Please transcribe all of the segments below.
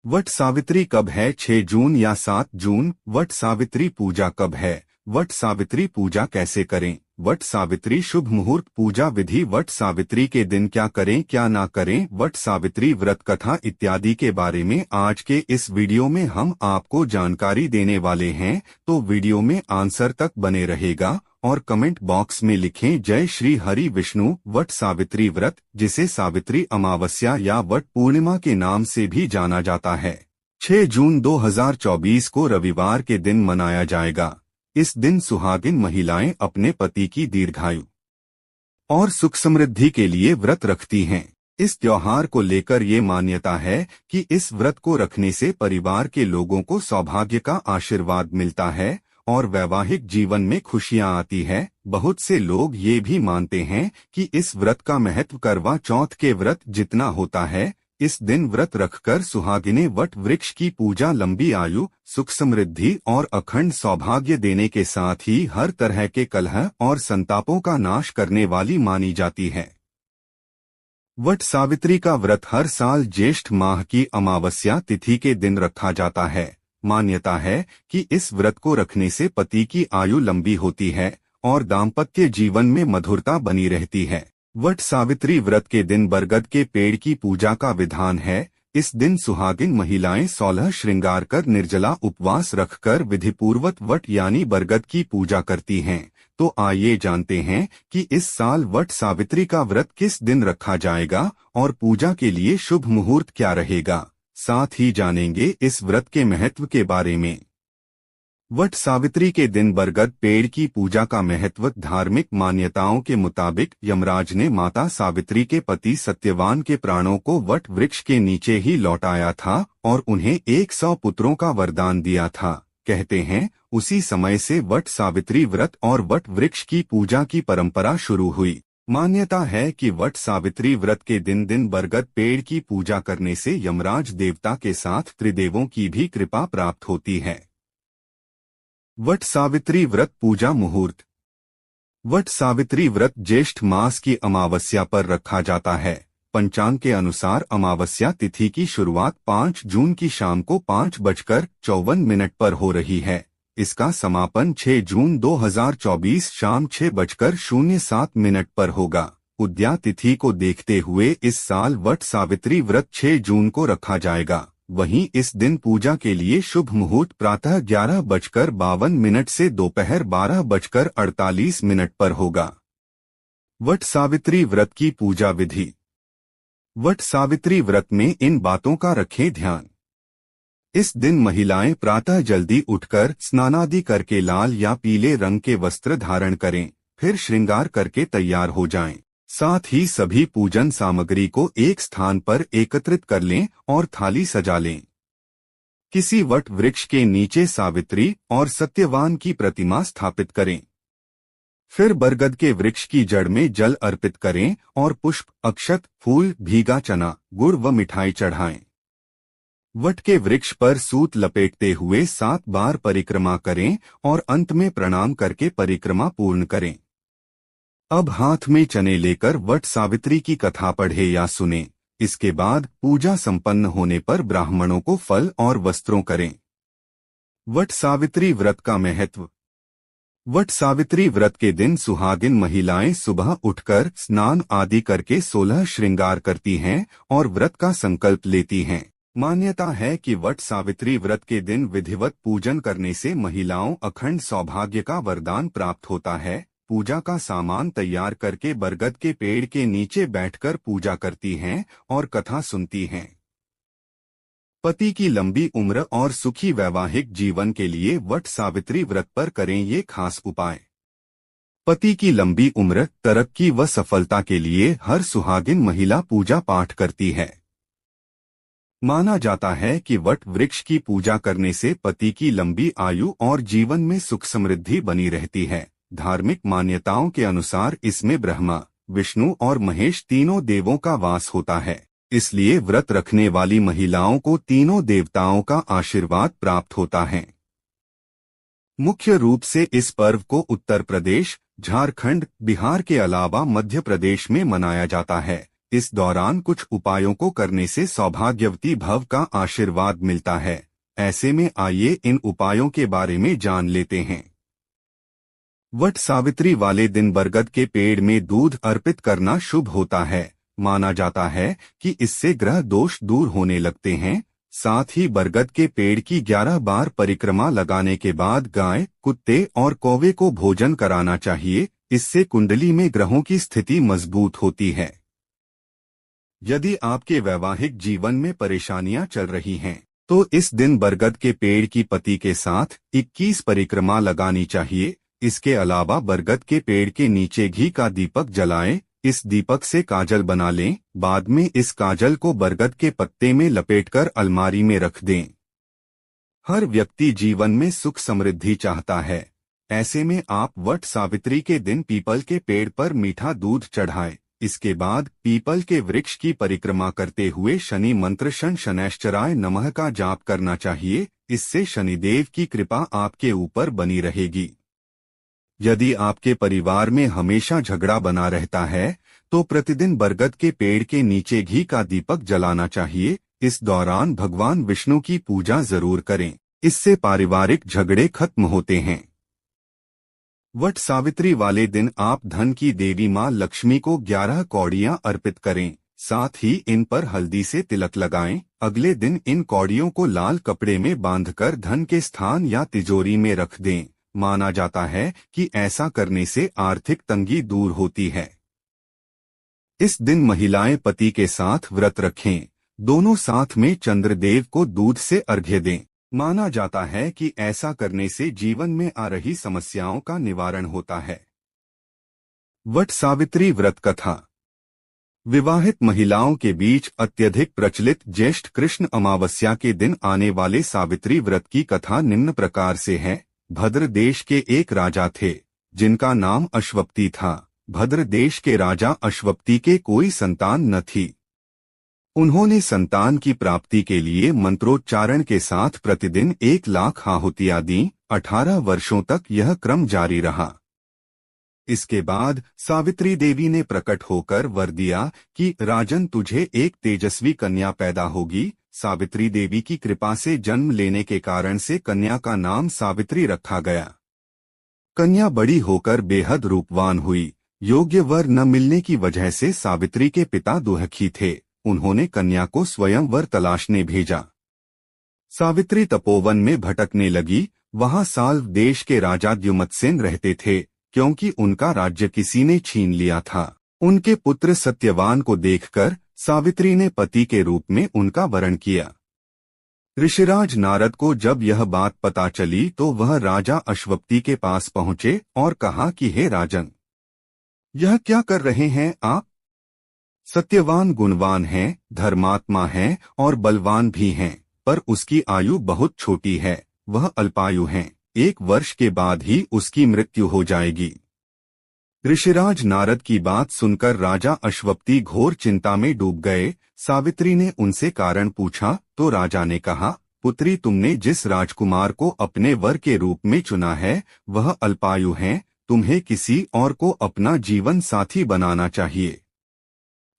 वट सावित्री कब है? 6 जून या 7 जून? वट सावित्री पूजा कब है? वट सावित्री पूजा कैसे करें? वट सावित्री शुभ मुहूर्त पूजा विधि। वट सावित्री के दिन क्या करें क्या ना करें? वट सावित्री व्रत कथा इत्यादि के बारे में आज के इस वीडियो में हम आपको जानकारी देने वाले हैं, तो वीडियो में आंसर तक बने रहेगा और कमेंट बॉक्स में लिखें जय श्री हरि विष्णु। वट सावित्री व्रत, जिसे सावित्री अमावस्या या वट पूर्णिमा के नाम से भी जाना जाता है, 6 जून 2024 को रविवार के दिन मनाया जाएगा। इस दिन सुहागिन महिलाएं अपने पति की दीर्घायु और सुख समृद्धि के लिए व्रत रखती हैं। इस त्योहार को लेकर ये मान्यता है कि इस व्रत को रखने से परिवार के लोगों को सौभाग्य का आशीर्वाद मिलता है और वैवाहिक जीवन में खुशियां आती है। बहुत से लोग ये भी मानते हैं कि इस व्रत का महत्व करवा चौथ के व्रत जितना होता है। इस दिन व्रत रखकर सुहागिनें वट वृक्ष की पूजा लंबी आयु, सुख समृद्धि और अखंड सौभाग्य देने के साथ ही हर तरह के कलह और संतापों का नाश करने वाली मानी जाती है। वट सावित्री का व्रत हर साल ज्येष्ठ माह की अमावस्या तिथि के दिन रखा जाता है। मान्यता है कि इस व्रत को रखने से पति की आयु लंबी होती है और दाम्पत्य जीवन में मधुरता बनी रहती है। वट सावित्री व्रत के दिन बरगद के पेड़ की पूजा का विधान है। इस दिन सुहागिन महिलाएं 16 श्रृंगार कर निर्जला उपवास रखकर विधिपूर्वक वट यानी बरगद की पूजा करती हैं। तो आइए जानते हैं कि इस साल वट सावित्री का व्रत किस दिन रखा जाएगा और पूजा के लिए शुभ मुहूर्त क्या रहेगा। साथ ही जानेंगे इस व्रत के महत्व के बारे में। वट सावित्री के दिन बरगद पेड़ की पूजा का महत्व। धार्मिक मान्यताओं के मुताबिक यमराज ने माता सावित्री के पति सत्यवान के प्राणों को वट वृक्ष के नीचे ही लौटाया था और उन्हें 100 पुत्रों का वरदान दिया था। कहते हैं उसी समय से वट सावित्री व्रत और वट वृक्ष की पूजा की परंपरा शुरू हुई। मान्यता है कि वट सावित्री व्रत के दिन बरगद पेड़ की पूजा करने से यमराज देवता के साथ त्रिदेवों की भी कृपा प्राप्त होती है। वट सावित्री व्रत पूजा मुहूर्त। वट सावित्री व्रत ज्येष्ठ मास की अमावस्या पर रखा जाता है। पंचांग के अनुसार अमावस्या तिथि की शुरुआत 5 जून की शाम को 5:54 पर हो रही है। इसका समापन 6 जून 2024 शाम 6:07 पर होगा। उद्या तिथि को देखते हुए इस साल वट सावित्री व्रत 6 जून को रखा जाएगा। वहीं इस दिन पूजा के लिए शुभ मुहूर्त प्रातः 11:52 से दोपहर 12:48 पर होगा। वट सावित्री व्रत की पूजा विधि। वट सावित्री व्रत में इन बातों का रखें ध्यान। इस दिन महिलाएं प्रातः जल्दी उठकर स्नानादि करके लाल या पीले रंग के वस्त्र धारण करें, फिर श्रृंगार करके तैयार हो जाएं। साथ ही सभी पूजन सामग्री को एक स्थान पर एकत्रित कर लें और थाली सजा लें। किसी वट वृक्ष के नीचे सावित्री और सत्यवान की प्रतिमा स्थापित करें। फिर बरगद के वृक्ष की जड़ में जल अर्पित करें और पुष्प, अक्षत, फूल, भीगा चना, गुड़ व मिठाई चढ़ाएं। वट के वृक्ष पर सूत लपेटते हुए 7 बार परिक्रमा करें और अंत में प्रणाम करके परिक्रमा पूर्ण करें। अब हाथ में चने लेकर वट सावित्री की कथा पढ़े या सुने। इसके बाद पूजा संपन्न होने पर ब्राह्मणों को फल और वस्त्रों करें। वट सावित्री व्रत का महत्व। वट सावित्री व्रत के दिन सुहागिन महिलाएं सुबह उठकर स्नान आदि करके 16 श्रृंगार करती हैं और व्रत का संकल्प लेती हैं। मान्यता है कि वट सावित्री व्रत के दिन विधिवत पूजन करने से महिलाओं अखंड सौभाग्य का वरदान प्राप्त होता है। पूजा का सामान तैयार करके बरगद के पेड़ के नीचे बैठकर पूजा करती हैं और कथा सुनती हैं। पति की लंबी उम्र और सुखी वैवाहिक जीवन के लिए वट सावित्री व्रत पर करें ये खास उपाय। पति की लंबी उम्र, तरक्की व सफलता के लिए हर सुहागिन महिला पूजा पाठ करती है। माना जाता है कि वट वृक्ष की पूजा करने से पति की लंबी आयु और जीवन में सुख समृद्धि बनी रहती है। धार्मिक मान्यताओं के अनुसार इसमें ब्रह्मा, विष्णु और महेश तीनों देवों का वास होता है। इसलिए व्रत रखने वाली महिलाओं को तीनों देवताओं का आशीर्वाद प्राप्त होता है। मुख्य रूप से इस पर्व को उत्तर प्रदेश, झारखंड, बिहार के अलावा मध्य प्रदेश में मनाया जाता है। इस दौरान कुछ उपायों को करने से सौभाग्यवती भव का आशीर्वाद मिलता है। ऐसे में आइए इन उपायों के बारे में जान लेते हैं। वट सावित्री वाले दिन बरगद के पेड़ में दूध अर्पित करना शुभ होता है। माना जाता है कि इससे ग्रह दोष दूर होने लगते हैं। साथ ही बरगद के पेड़ की 11 बार परिक्रमा लगाने के बाद गाय, कुत्ते और कौवे को भोजन कराना चाहिए। इससे कुंडली में ग्रहों की स्थिति मजबूत होती है। यदि आपके वैवाहिक जीवन में परेशानियां चल रही हैं, तो इस दिन बरगद के पेड़ की पत्ती के साथ 21 परिक्रमा लगानी चाहिए। इसके अलावा बरगद के पेड़ के नीचे घी का दीपक जलाएं। इस दीपक से काजल बना लें। बाद में इस काजल को बरगद के पत्ते में लपेटकर अलमारी में रख दें। हर व्यक्ति जीवन में सुख समृद्धि चाहता है। ऐसे में आप वट सावित्री के दिन पीपल के पेड़ पर मीठा दूध चढ़ाएं। इसके बाद पीपल के वृक्ष की परिक्रमा करते हुए शनि मंत्र शन शनैश्चराय नमः का जाप करना चाहिए। इससे शनिदेव की कृपा आपके ऊपर बनी रहेगी। यदि आपके परिवार में हमेशा झगड़ा बना रहता है, तो प्रतिदिन बरगद के पेड़ के नीचे घी का दीपक जलाना चाहिए। इस दौरान भगवान विष्णु की पूजा जरूर करें। इससे पारिवारिक झगड़े खत्म होते हैं। वट सावित्री वाले दिन आप धन की देवी मां लक्ष्मी को 11 कौड़ियां अर्पित करें। साथ ही इन पर हल्दी से तिलक लगाएं। अगले दिन इन कौड़ियों को लाल कपड़े में बांधकर धन के स्थान या तिजोरी में रख दें। माना जाता है कि ऐसा करने से आर्थिक तंगी दूर होती है। इस दिन महिलाएं पति के साथ व्रत रखें। दोनों साथ में चंद्रदेव को दूध से अर्घ्य दें। माना जाता है कि ऐसा करने से जीवन में आ रही समस्याओं का निवारण होता है। वट सावित्री व्रत कथा। विवाहित महिलाओं के बीच अत्यधिक प्रचलित ज्येष्ठ कृष्ण अमावस्या के दिन आने वाले सावित्री व्रत की कथा निम्न प्रकार से है। भद्र देश के एक राजा थे, जिनका नाम अश्वपति था। भद्र देश के राजा अश्वपति के कोई संतान न थी। उन्होंने संतान की प्राप्ति के लिए मंत्रोच्चारण के साथ प्रतिदिन 1 लाख आहुतियां दी। 18 वर्षों तक यह क्रम जारी रहा। इसके बाद सावित्री देवी ने प्रकट होकर वर दिया कि राजन, तुझे एक तेजस्वी कन्या पैदा होगी। सावित्री देवी की कृपा से जन्म लेने के कारण से कन्या का नाम सावित्री रखा गया। कन्या बड़ी होकर बेहद रूपवान हुई। योग्य वर न मिलने की वजह से सावित्री के पिता दुखी थे। उन्होंने कन्या को स्वयं वर तलाशने भेजा। सावित्री तपोवन में भटकने लगी। वहां साल्व देश के राजा द्युमत्सेन रहते थे, क्योंकि उनका राज्य किसी ने छीन लिया था। उनके पुत्र सत्यवान को देखकर सावित्री ने पति के रूप में उनका वरण किया। ऋषिराज नारद को जब यह बात पता चली तो वह राजा अश्वपति के पास पहुंचे और कहा कि हे राजन, यह क्या कर रहे हैं आप? सत्यवान गुणवान है, धर्मात्मा है और बलवान भी हैं, पर उसकी आयु बहुत छोटी है। वह अल्पायु है। 1 वर्ष के बाद ही उसकी मृत्यु हो जाएगी। ऋषिराज नारद की बात सुनकर राजा अश्वपति घोर चिंता में डूब गए। सावित्री ने उनसे कारण पूछा तो राजा ने कहा, पुत्री, तुमने जिस राजकुमार को अपने वर के रूप में चुना है वह अल्पायु है। तुम्हें किसी और को अपना जीवन साथी बनाना चाहिए।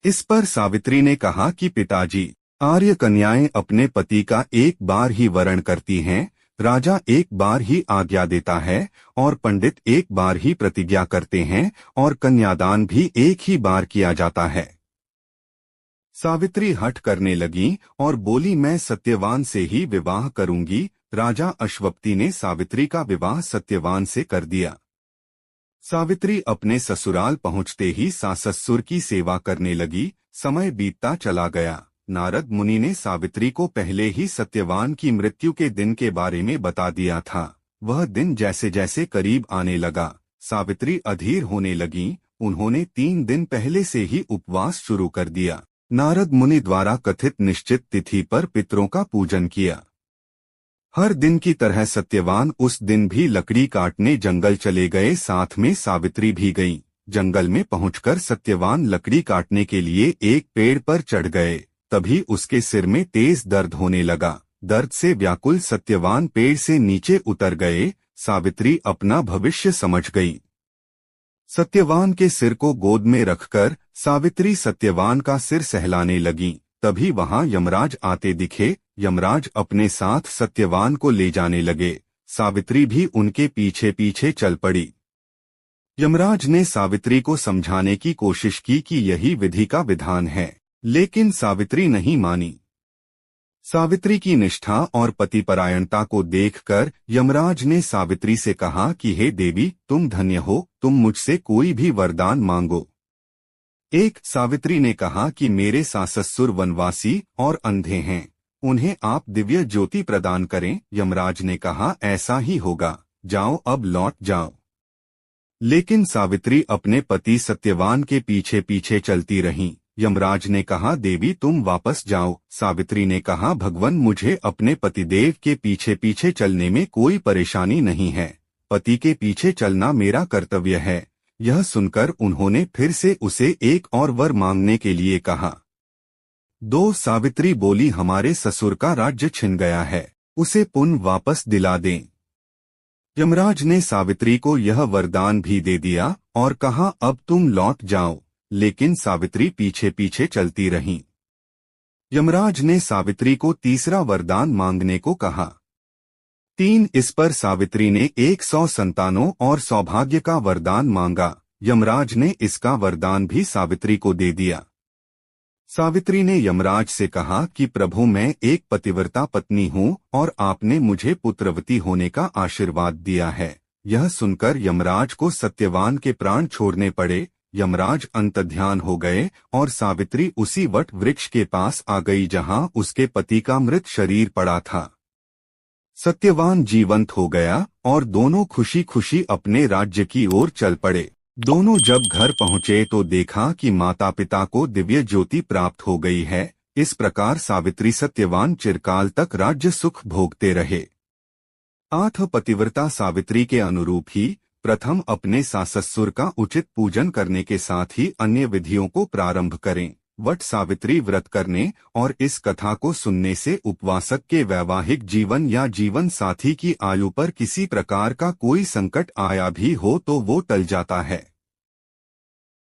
इस पर सावित्री ने कहा कि पिताजी, आर्य कन्याएं अपने पति का 1 बार ही वरण करती हैं। राजा 1 बार ही आज्ञा देता है और पंडित 1 बार ही प्रतिज्ञा करते हैं और कन्यादान भी 1 ही बार किया जाता है। सावित्री हठ करने लगी और बोली, मैं सत्यवान से ही विवाह करूंगी। राजा अश्वपति ने सावित्री का विवाह सत्यवान से कर दिया। सावित्री अपने ससुराल पहुंचते ही सास-ससुर की सेवा करने लगी। समय बीतता चला गया। नारद मुनि ने सावित्री को पहले ही सत्यवान की मृत्यु के दिन के बारे में बता दिया था। वह दिन जैसे जैसे करीब आने लगा, सावित्री अधीर होने लगी। उन्होंने 3 दिन पहले से ही उपवास शुरू कर दिया। नारद मुनि द्वारा कथित निश्चित तिथि पर पितरों का पूजन किया। हर दिन की तरह सत्यवान उस दिन भी लकड़ी काटने जंगल चले गए। साथ में सावित्री भी गईं। जंगल में पहुंचकर सत्यवान लकड़ी काटने के लिए एक पेड़ पर चढ़ गए। तभी उसके सिर में तेज दर्द होने लगा। दर्द से व्याकुल सत्यवान पेड़ से नीचे उतर गए। सावित्री अपना भविष्य समझ गई। सत्यवान के सिर को गोद में रखकर सावित्री सत्यवान का सिर सहलाने लगी। तभी वहां यमराज आते दिखे। यमराज अपने साथ सत्यवान को ले जाने लगे। सावित्री भी उनके पीछे पीछे चल पड़ी। यमराज ने सावित्री को समझाने की कोशिश की कि यही विधि का विधान है, लेकिन सावित्री नहीं मानी। सावित्री की निष्ठा और पतिपरायणता को देखकर यमराज ने सावित्री से कहा कि हे देवी, तुम धन्य हो, तुम मुझसे कोई भी वरदान मांगो। एक सावित्री ने कहा कि मेरे सास-ससुर वनवासी और अंधे हैं, उन्हें आप दिव्य ज्योति प्रदान करें। यमराज ने कहा, ऐसा ही होगा, जाओ अब लौट जाओ। लेकिन सावित्री अपने पति सत्यवान के पीछे पीछे चलती रहीं। यमराज ने कहा, देवी तुम वापस जाओ। सावित्री ने कहा, भगवान, मुझे अपने पतिदेव के पीछे पीछे चलने में कोई परेशानी नहीं है, पति के पीछे चलना मेरा कर्तव्य है। यह सुनकर उन्होंने फिर से उसे एक और वर मांगने के लिए कहा। सावित्री बोली, हमारे ससुर का राज्य छिन गया है, उसे पुनः वापस दिला दें। यमराज ने सावित्री को यह वरदान भी दे दिया और कहा, अब तुम लौट जाओ। लेकिन सावित्री पीछे पीछे चलती रहीं। यमराज ने सावित्री को तीसरा वरदान मांगने को कहा। 3 इस पर सावित्री ने 100 संतानों और सौभाग्य का वरदान मांगा। यमराज ने इसका वरदान भी सावित्री को दे दिया। सावित्री ने यमराज से कहा कि प्रभु, मैं एक पतिव्रता पत्नी हूँ और आपने मुझे पुत्रवती होने का आशीर्वाद दिया है। यह सुनकर यमराज को सत्यवान के प्राण छोड़ने पड़े। यमराज अंतर्ध्यान हो गए और सावित्री उसी वट वृक्ष के पास आ गई जहां उसके पति का मृत शरीर पड़ा था। सत्यवान जीवंत हो गया और दोनों खुशी खुशी अपने राज्य की ओर चल पड़े। दोनों जब घर पहुंचे तो देखा कि माता पिता को दिव्य ज्योति प्राप्त हो गई है। इस प्रकार सावित्री सत्यवान चिरकाल तक राज्य सुख भोगते रहे। 8 पतिव्रता सावित्री के अनुरूप ही प्रथम अपने सास-ससुर का उचित पूजन करने के साथ ही अन्य विधियों को प्रारंभ करें। वट सावित्री व्रत करने और इस कथा को सुनने से उपवासक के वैवाहिक जीवन या जीवन साथी की आयु पर किसी प्रकार का कोई संकट आया भी हो तो वो टल जाता है।